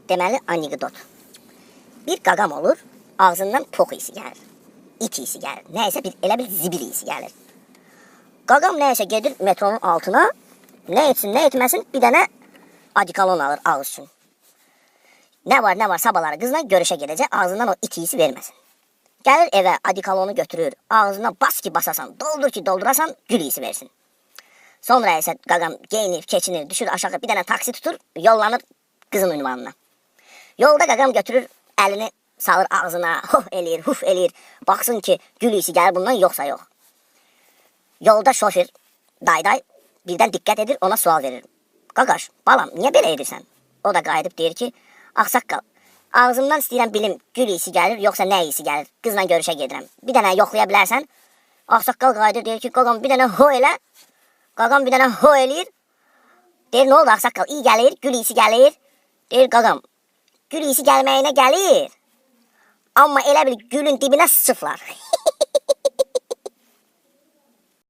Deməli, anekdot. Bir qaqam olur, ağzından pox isi gəlir. İt isi gəlir. Nəysə elə bir zibil isi gəlir. Qaqam nəysə gedir metronun altına, nə etsin, nə etməsin, bir dənə adikalon alır ağız üçün. Nə var sabahları qızla görüşə gedəcək, ağzından o it isi verməsin. Gəlir evə, adikalonu götürür, ağzına bas ki basasan, doldur ki doldurasan, gül isi versin. Sonra isə qaqam geyinir, keçinir, düşür aşağı, bir dənə taksi tutur, yollanır qızın ünvanına. Yolda qaqam götürür, əlini salır ağzına, huf eləyir, baxsın ki, gül isi gəlir bundan, yoxsa yox. Yolda şoför, dayday, birdən diqqət edir, ona sual verir. Qaqaş, balam, niyə belə edirsən? O da qayıdıb deyir ki, ağsaqqal, ağzımdan istəyirəm bilim, gül isi gəlir, yoxsa nə isi gəlir, qızla görüşə gedirəm. Bir dənə yoxlaya bilərsən. Ağsaqqal qayıdır, deyir ki, qaqam, bir dənə ho elə. Qaqam bir dənə ho eləyir. Deyir, nə oldu ağsaqqal, iyi gəlir, gül isi gəlir. Deyir, qaqam, gül isi gəlməyinə gəlir. Amma elə bil gülün dibinə sıçıflar.